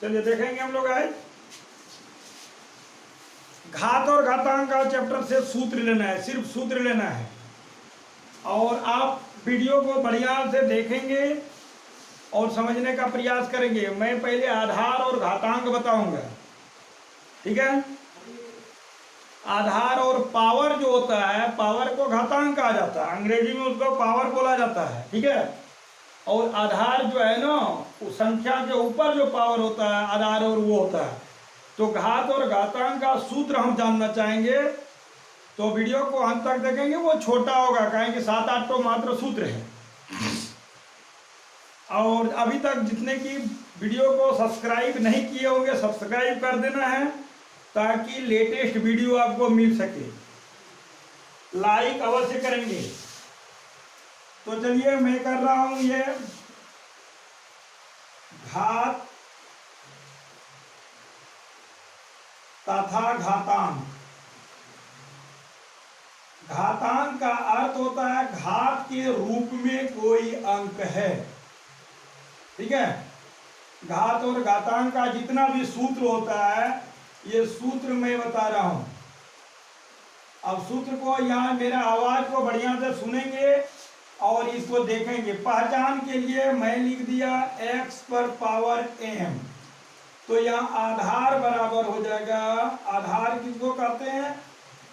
चलिए देखेंगे हम लोग आज घात और घातांक का चैप्टर से सूत्र लेना है, सिर्फ सूत्र लेना है। और आप वीडियो को बढ़िया से देखेंगे और समझने का प्रयास करेंगे। मैं पहले आधार और घातांक बताऊंगा, ठीक है। आधार और पावर जो होता है, पावर को घातांक कहा जाता है, अंग्रेजी में उसको पावर बोला जाता है, ठीक है। और आधार जो है ना, उस संख्या के ऊपर जो पावर होता है आधार और वो होता है। तो घात और घातांक का सूत्र हम जानना चाहेंगे, तो वीडियो को अंत तक देखेंगे। वो छोटा होगा, कहेंगे 7-8 तो मात्र सूत्र है। और अभी तक जितने की वीडियो को सब्सक्राइब नहीं किए होंगे, सब्सक्राइब कर देना है ताकि लेटेस्ट वीडियो आपको मिल सके। लाइक अवश्य करेंगे। तो चलिए मैं कर रहा हूं ये घात तथा घातांक। घातांक का अर्थ होता है घात के रूप में कोई अंक है, ठीक है। घात और घातांक का जितना भी सूत्र होता है, ये सूत्र मैं बता रहा हूं। अब सूत्र को यहाँ मेरा आवाज को बढ़िया से सुनेंगे और इसको देखेंगे। पहचान के लिए मैं लिख दिया x पर पावर m, तो यहाँ आधार बराबर हो जाएगा। आधार किसको कहते हैं?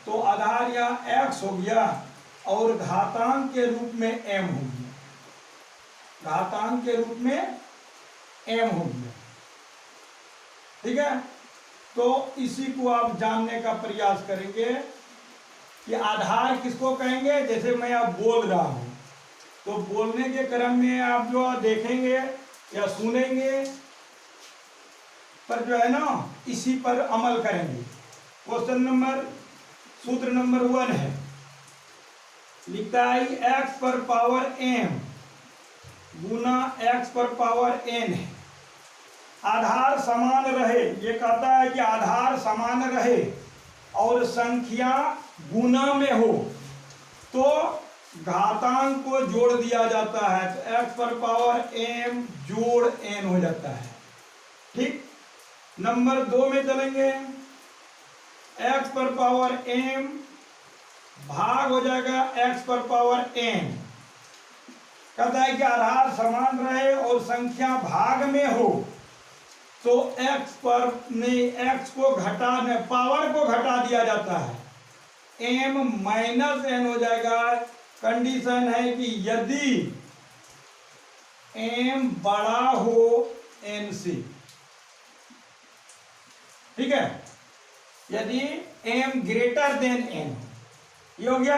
तो आधार यहाँ x हो गया और घातांक के रूप में m हो गया। घातांक के रूप में m हो गया, ठीक है। तो इसी को आप जानने का प्रयास करेंगे कि आधार किसको कहेंगे। जैसे मैं अब बोल रहा हूं, तो बोलने के क्रम में आप जो देखेंगे या सुनेंगे, पर जो है ना, इसी पर अमल करेंगे। क्वेश्चन नंबर, सूत्र नंबर 1 है, लिखता है x पर पावर m गुना x पर पावर n है। आधार समान रहे, ये कहता है कि आधार समान रहे और संख्या गुना में हो तो घातांक को जोड़ दिया जाता है। तो x पर पावर m जोड़ n हो जाता है, ठीक। नंबर 2 में चलेंगे, x पर पावर m भाग हो जाएगा x पर पावर n। कहता है कि आधार समान रहे और संख्या भाग में हो तो x पर में x को घटाने, पावर को घटा दिया जाता है, m माइनस n हो जाएगा। कंडीशन है कि यदि m बड़ा हो n से, ठीक है। यदि m ग्रेटर देन n, ये हो गया।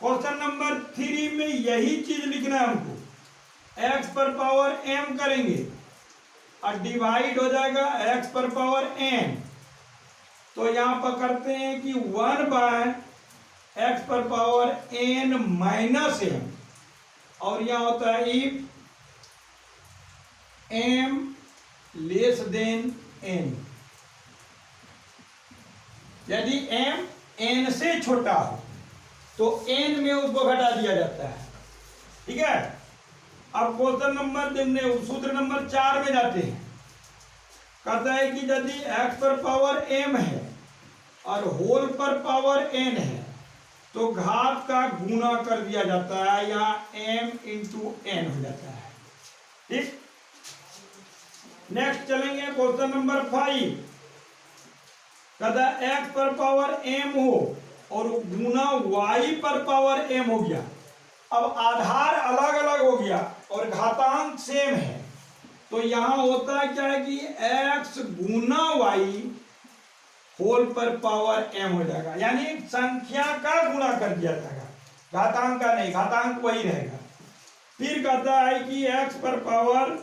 क्वेश्चन नंबर 3 में यही चीज लिखना है हमको। x पर पावर m करेंगे और डिवाइड हो जाएगा x पर पावर n। तो यहां पर करते हैं कि 1 बाय x पर पावर n माइनस m, और यहां होता है if m less than n। यदि m n से छोटा हो तो n में उसको घटा दिया जाता है, ठीक है। अब क्वेश्चन नंबर देखने, सूत्र नंबर 4 में जाते हैं। कहता है कि यदि x पर पावर m है और होल पर पावर n है तो घात का गुना कर दिया जाता है, या m इंटू n हो जाता है, ठीक। नेक्स्ट चलेंगे क्वेश्चन नंबर 5। कहता है x पर पावर m हो और गुना y पर पावर m हो गया। अब आधार अलग अलग हो गया और घातांक सेम है, तो यहां होता है क्या है कि x गुना y होल पर पावर m हो जाएगा, यानी संख्या का गुना कर दिया जाएगा, घातांक का नहीं, घातांक वही रहेगा। फिर कहता है कि x पर पावर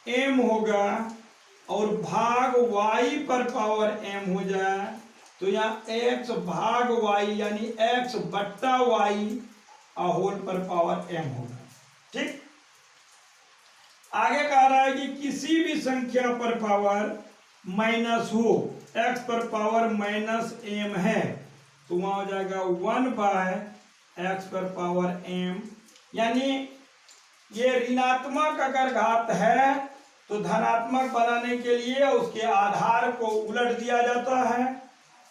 m होगा और भाग y पर पावर m हो जाए, तो यहाँ x भाग y यानी x बट्टा y होल पर पावर m होगा, ठीक। आगे कह रहा है कि किसी भी संख्या पर पावर माइनस हो, x पर पावर माइनस m है, तो वहां हो जाएगा 1 बाय x पर पावर m। यानी ये ऋणात्मक अगर घात है तो धनात्मक बनाने के लिए उसके आधार को उलट दिया जाता है।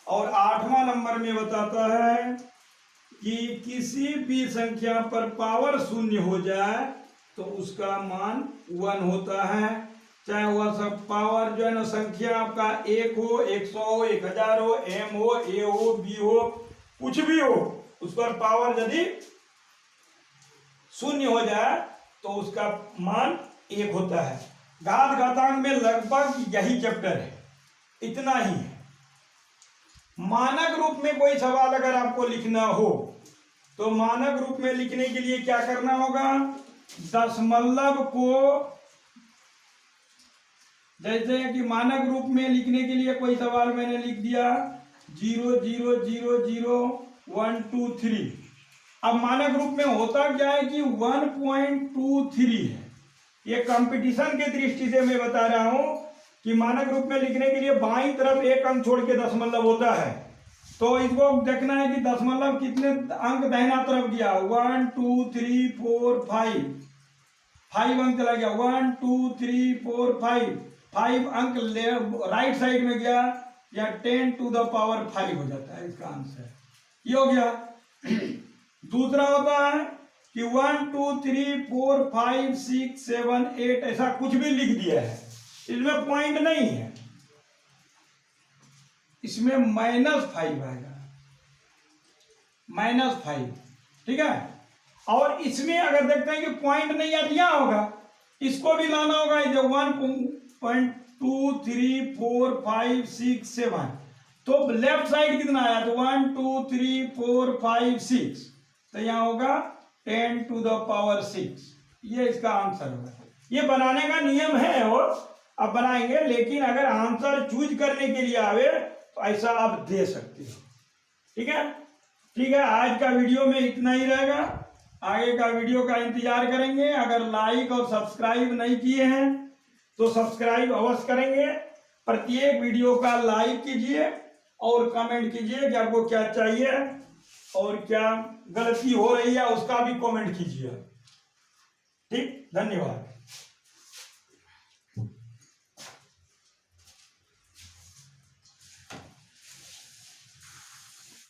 और 8वां नंबर में बताता है कि किसी भी संख्या पर पावर शून्य हो जाए तो उसका मान 1 होता है। चाहे वह सब पावर जो है ना संख्या आपका 1 हो, 100 हो, 1000 हो, m हो, a हो, b हो, कुछ भी हो, उस पर पावर यदि शून्य हो जाए तो उसका मान 1 होता है। घात घातांक में लगभग यही चैप्टर है, इतना ही है। मानक रूप में कोई सवाल अगर आपको लिखना हो तो मानक रूप में लिखने के लिए क्या करना होगा, दशमलव को, जैसे कि मानक रूप में लिखने के लिए कोई सवाल मैंने लिख दिया 0 0 0 0 1 2 3। अब मानक रूप में होता क्या है कि 1.23 है। ये कंपटीशन के दृष्टि से मैं बता रहा हूं कि मानक रूप में लिखने के लिए बाईं तरफ एक अंक छोड़ के दशमलव होता है। तो इसको देखना है कि दशमलव कितने अंक दाहिना तरफ गया, 1 2 3 4 5 अंक चला गया, 1 2 3 4 5 अंक राइट साइड में गया, या 10 टू द पावर 5 हो जाता है इसका आंसर। ये हो गया। दूसरा होता है कि 1 2 3 4 5 6 7 8 ऐसा कुछ भी लिख दिया है, इसमें पॉइंट नहीं है, इसमें -5 आएगा, -5, ठीक है। और इसमें अगर देखते हैं कि पॉइंट नहीं है तो यहां होगा, इसको भी लाना होगा, जो 1 2 3 4 5 6 7, तो लेफ्ट साइड कितना आया, तो 1 2 3 4 5 6, तो यहां होगा 10 टू द पावर 6। ये इसका आंसर होगा। ये बनाने का नियम है और अब बनाएंगे, लेकिन अगर आंसर चूज करने के लिए आवे तो ऐसा आप दे सकते हो, ठीक है। ठीक है, आज का वीडियो में इतना ही रहेगा, आगे का वीडियो का इंतजार करेंगे। अगर लाइक और सब्सक्राइब नहीं किए हैं तो सब्सक्राइब अवश्य करेंगे। प्रत्येक वीडियो का लाइक कीजिए और कमेंट कीजिए कि आपको क्या चाहिए और क्या गलती हो रही है उसका भी कमेंट कीजिए। ठीक, धन्यवाद।